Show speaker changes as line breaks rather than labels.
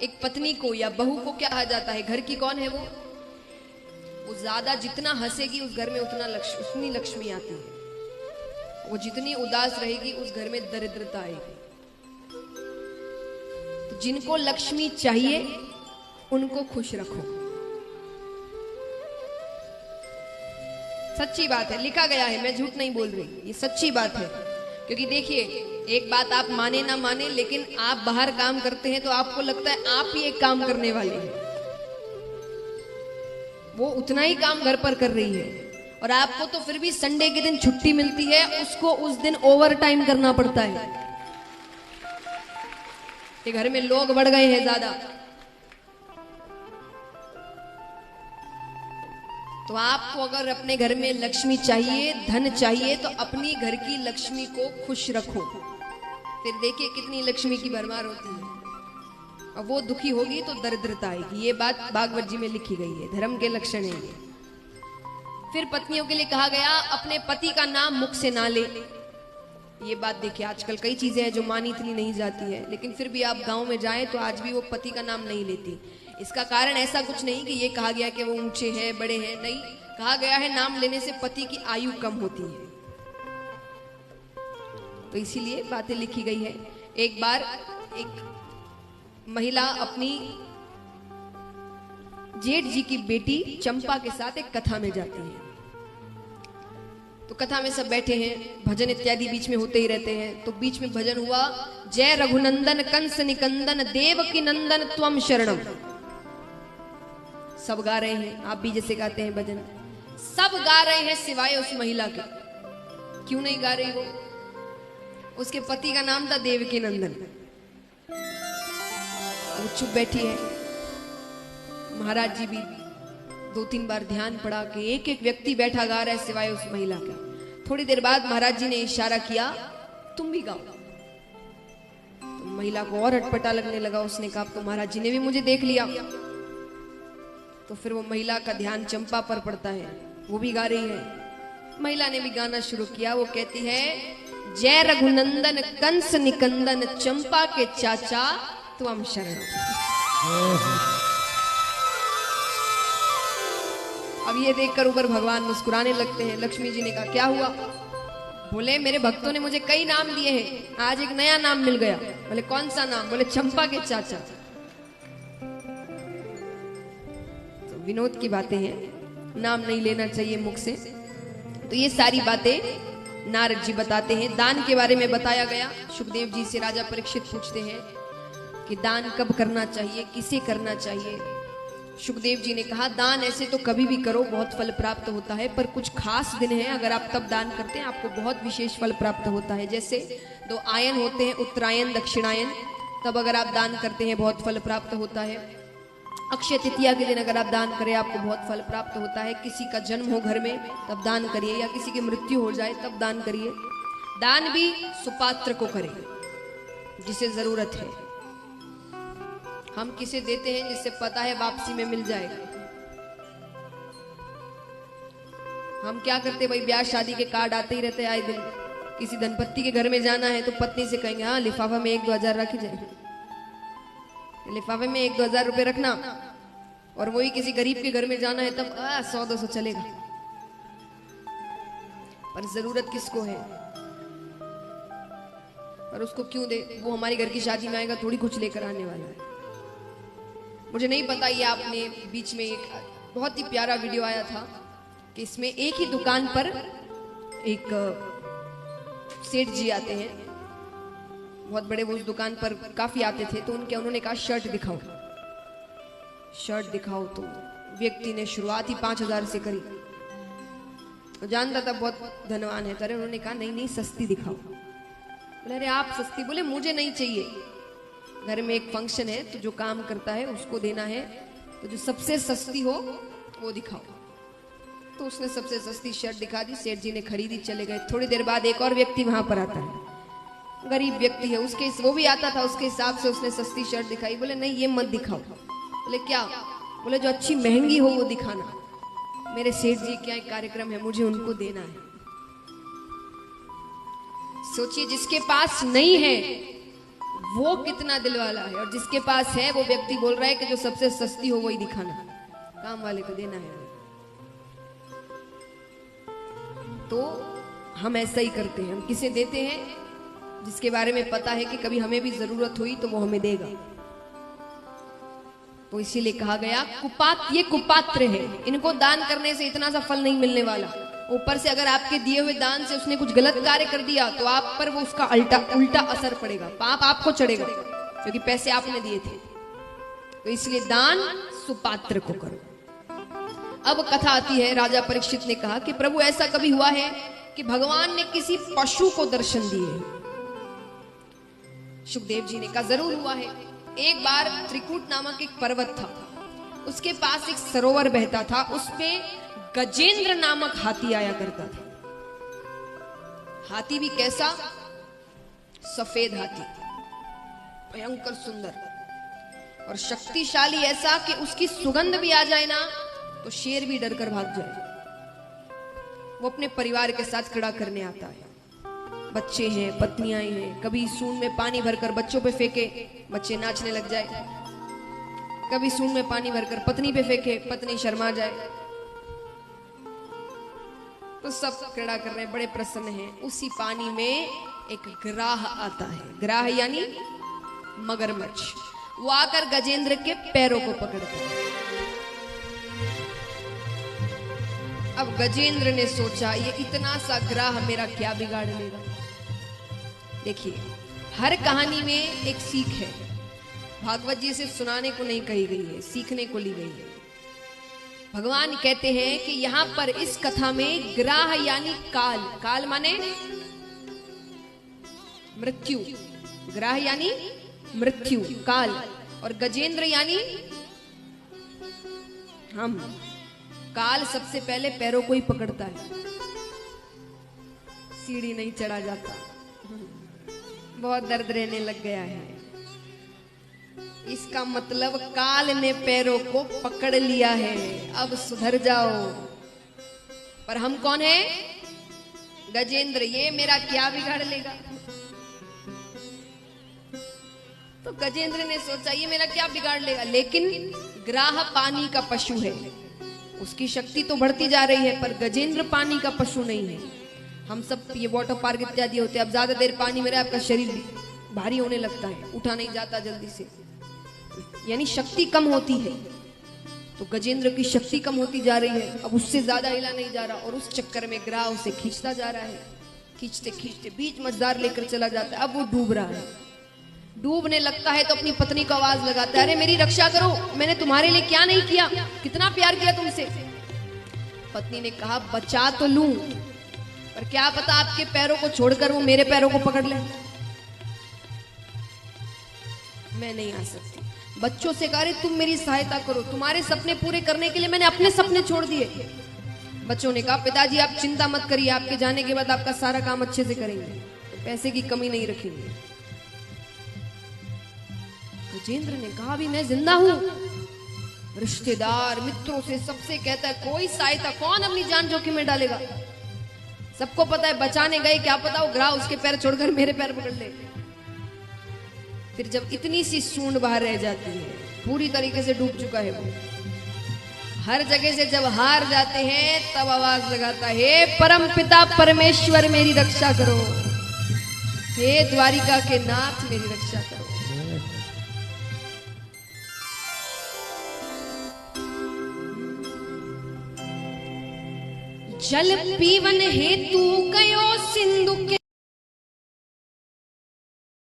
एक पत्नी को या बहू को क्या कहा जाता है? घर की कौन है वो ज्यादा जितना हंसेगी उस घर में उतनी लक्ष्मी आती है। वो जितनी उदास रहेगी उस घर में दरिद्रता आएगी। तो जिनको लक्ष्मी चाहिए उनको खुश रखो। सच्ची बात है, लिखा गया है, मैं झूठ नहीं बोल रही, ये सच्ची बात है। क्योंकि देखिए, एक बात आप माने ना माने, लेकिन आप बाहर काम करते हैं तो आपको लगता है आप ही एक काम करने वाले हैं, वो उतना ही काम घर पर कर रही है और आपको तो फिर भी संडे के दिन छुट्टी मिलती है, उसको उस दिन ओवर टाइम करना पड़ता है कि घर में लोग बढ़ गए हैं ज्यादा। तो आपको अगर अपने घर में लक्ष्मी चाहिए, धन चाहिए, तो अपनी घर की लक्ष्मी को खुश रखो। फिर देखिए कितनी लक्ष्मी की भरमार होती है। और वो दुखी होगी तो दरिद्रता आएगी। ये बात भागवत जी में लिखी गई है, धर्म के लक्षण है ये। फिर पत्नियों के लिए कहा गया अपने पति का नाम मुख से ना ले। ये बात देखिए, आजकल कई चीजें हैं जो मानी इतनी नहीं जाती है, लेकिन फिर भी आप गांव में जाएं तो आज भी वो पति का नाम नहीं लेती। इसका कारण ऐसा कुछ नहीं कि ये कहा गया कि वो ऊंचे हैं, बड़े हैं, नहीं, कहा गया है नाम लेने से पति की आयु कम होती है, तो इसीलिए बातें लिखी गई है। एक बार एक महिला अपनी जेठ जी की बेटी चंपा के साथ एक कथा में जाती है। तो कथा में सब बैठे हैं, भजन इत्यादि बीच में होते ही रहते हैं। तो बीच में भजन हुआ, जय रघुनंदन कंस निकंदन देवकी नंदन त्वम शरणम। सब गा रहे हैं, आप भी जैसे गाते हैं भजन, सब गा रहे हैं सिवाय उस महिला के। क्यों नहीं गा रही वो? उसके पति का नाम था देवकी नंदन। वो चुप बैठी है। महाराज जी भी 2-3 बार ध्यान पड़ा कि एक एक व्यक्ति बैठा गा रहा है सिवाय उस महिला के। थोड़ी देर बाद महाराज जी ने इशारा किया, तुम भी गाओ। तो महिला को और अटपटा लगने लगा। उसने कहा तो महाराज जी ने भी मुझे देख लिया। तो फिर वो महिला का ध्यान चंपा पर पड़ता है, वो भी गा रही है। महिला ने भी गाना शुरू किया। वो कहती है, जय रघुनंदन कंस निकंदन चंपा के चाचा त्वम शरण। अब ये देखकर ऊपर भगवान मुस्कुराने लगते हैं। लक्ष्मी जी ने कहा क्या हुआ? बोले मेरे भक्तों ने मुझे कई नाम दिए हैं, आज एक नया नाम मिल गया। बोले कौन सा नाम? बोले चंपा के चाचा। तो विनोद की बातें हैं, नाम नहीं लेना चाहिए मुख से। तो ये सारी बातें नारद जी बताते हैं। दान के बारे में बताया गया। सुखदेव जी से राजा परीक्षित पूछते हैं कि दान कब करना चाहिए, किसे करना चाहिए। सुखदेव जी ने कहा दान ऐसे तो कभी भी करो, बहुत फल प्राप्त होता है, पर कुछ खास दिन है, अगर आप तब दान करते हैं आपको बहुत विशेष फल प्राप्त होता है। जैसे 2 आयन होते हैं, उत्तरायण दक्षिणायन, तब अगर आप दान करते हैं बहुत फल प्राप्त होता है। अक्षय तृतीया के दिन अगर आप दान करें आपको बहुत फल प्राप्त होता है। किसी का जन्म हो घर में तब दान करिए, या किसी की मृत्यु हो जाए तब दान करिए। दान भी सुपात्र को करें जिसे जरूरत है। हम किसे देते हैं जिससे पता है वापसी में मिल जाएगा। हम क्या करते भाई, ब्याह शादी के कार्ड आते ही रहते हैं आए दिन। किसी धनपति के घर में जाना है तो पत्नी से कहेंगे हाँ लिफाफा में 1-2 हजार रखी जाए, लिफाफे में 1-2 हजार रुपए रखना। और वही किसी गरीब के घर में जाना है तब 100-200 चलेगा। पर जरूरत किसको है और उसको क्यों दे? वो हमारी घर की शादी में आएगा थोड़ी कुछ लेकर आने वाला है। मुझे नहीं पता, ये आपने बीच में एक बहुत ही प्यारा वीडियो आया था कि इसमें एक ही दुकान पर एक सेठ जी आते हैं, बहुत बड़े, वो उस दुकान पर काफी आते थे। तो उन्होंने कहा शर्ट दिखाओ, शर्ट दिखाओ। तो व्यक्ति ने शुरुआत ही 5000 से करी। तो जानता था बहुत धनवान है, तो उन्होंने कहा नहीं नहीं सस्ती दिखाओ। बोले अरे आप सस्ती? बोले मुझे नहीं चाहिए, घर में एक फंक्शन है तो जो काम करता है उसको देना है, तो जो सबसे सस्ती हो वो दिखाओ। तो उसने सबसे सस्ती शर्ट दिखा दी। सेठ जी ने खरीदी, चले गए। थोड़ी देर बाद एक और व्यक्ति वहां पर आता है, गरीब व्यक्ति है, उसके वो भी आता था, उसके हिसाब से उसने सस्ती शर्ट दिखाई। बोले नहीं ये मत दिखाओ। बोले क्या? बोले जो अच्छी महंगी हो वो दिखाना, मेरे सेठ जी क्या एक कार्यक्रम है, मुझे उनको देना है। सोचिए जिसके पास नहीं है वो कितना दिल वाला है, और जिसके पास है वो व्यक्ति बोल रहा है कि जो सबसे सस्ती हो वही दिखाना, काम वाले को देना है। तो हम ऐसा ही करते हैं, हम किसे देते हैं जिसके बारे में पता है कि कभी हमें भी जरूरत हुई तो वो हमें देगा। तो इसीलिए कहा गया ये कुपात्र है, इनको दान करने से इतना सा फल नहीं मिलने वाला। ऊपर से अगर आपके दिए हुए दान से उसने कुछ गलत कार्य कर दिया तो आप पर वो उसका उल्टा असर पड़ेगा, पाप आपको चढ़ेगा, क्योंकि पैसे आपने दिए थे। तो इसलिए दान सुपात्र को करो। अब कथा आती है, राजा परीक्षित ने कहा कि प्रभु ऐसा कभी हुआ है कि भगवान ने किसी पशु को दर्शन दिए? सुखदेव जी ने कहा जरूर हुआ है। एक बार त्रिकूट नामक एक पर्वत था, उसके पास एक सरोवर बहता था, उसपे गजेंद्र नामक हाथी आया करता था। हाथी भी कैसा? सफेद हाथी, भयंकर सुंदर और शक्तिशाली, ऐसा कि उसकी सुगंध भी आ जाए ना तो शेर भी डरकर भाग जाए। वो अपने परिवार के साथ क्रीड़ा करने आता है, बच्चे हैं, पत्नियां हैं, कभी सूंड में पानी भरकर बच्चों पे फेंके, बच्चे नाचने लग जाए, कभी सूंड में पानी भरकर पत्नी पे फेंके, पत्नी शर्मा जाए। तो सब क्रीड़ा कर रहे हैं, बड़े प्रसन्न हैं। उसी पानी में एक ग्राह आता है, ग्राह यानी मगरमच्छ। वो आकर गजेंद्र के पैरों को पकड़ता है। अब गजेंद्र ने सोचा ये इतना सा ग्राह मेरा क्या बिगाड़ लेगा। देखिए, हर कहानी में एक सीख है, भागवत जी से सुनाने को नहीं कही गई है, सीखने को ली गई है। भगवान कहते हैं कि यहां पर इस कथा में ग्राह यानी काल, काल माने मृत्यु, ग्राह यानी मृत्यु, काल, और गजेंद्र यानी हम। काल सबसे पहले पैरों को ही पकड़ता है, सीढ़ी नहीं चढ़ा जाता। बहुत दर्द रहने लग गया है। इसका मतलब काल ने पैरों को पकड़ लिया है, अब सुधर जाओ। पर हम कौन है? गजेंद्र, ये मेरा क्या बिगाड़ लेगा? तो गजेंद्र ने सोचा ये मेरा क्या बिगाड़ लेगा, लेकिन ग्राह पानी का पशु है, उसकी शक्ति तो बढ़ती जा रही है, पर गजेंद्र पानी का पशु नहीं है। हम सब ये वाटर पार्क इत्यादि होते हैं, अब ज्यादा देर पानी में रहे आपका शरीर भारी होने लगता है, उठा नहीं जाता जल्दी से, यानी शक्ति कम होती है। तो गजेंद्र की शक्ति कम होती जा रही है, अब उससे ज्यादा हिला नहीं जा रहा, और उस चक्कर में ग्राह उसे खींचता जा रहा है। खींचते खींचते बीच मझधार लेकर चला जाता है। अब वो डूब रहा है, डूबने लगता है तो अपनी पत्नी को आवाज लगाता है, अरे मेरी रक्षा करो, मैंने तुम्हारे लिए क्या नहीं किया, कितना प्यार किया तुमसे। पत्नी ने कहा बचा तो लूं, पर क्या पता आपके पैरों को छोड़कर वो मेरे पैरों को पकड़ ले, मैं नहीं आ सकती। बच्चों से कहा तुम मेरी सहायता करो, तुम्हारे सपने पूरे करने के लिए मैंने अपने सपने छोड़ दिए। बच्चों ने कहा पिताजी आप चिंता मत करिए, आपके जाने के बाद आपका सारा काम अच्छे से करेंगे, पैसे की कमी नहीं रखेंगे। गजेंद्र ने कहा अभी मैं जिंदा हूं, रिश्तेदार मित्रों से सबसे कहता है कोई सहायता, कौन अपनी जान जोखिम में डालेगा। सबको पता है बचाने गए, क्या पता वो ग्राह उसके पैर छोड़कर मेरे पैर पकड़ ले। फिर जब इतनी सी सूंड बाहर रह जाती है, पूरी तरीके से डूब चुका है वो, हर जगह से जब हार जाते हैं तब आवाज लगाता है हे परम पिता परमेश्वर मेरी रक्षा करो, हे द्वारिका के नाथ मेरी रक्षा करो। जल पीवन हेतु गयो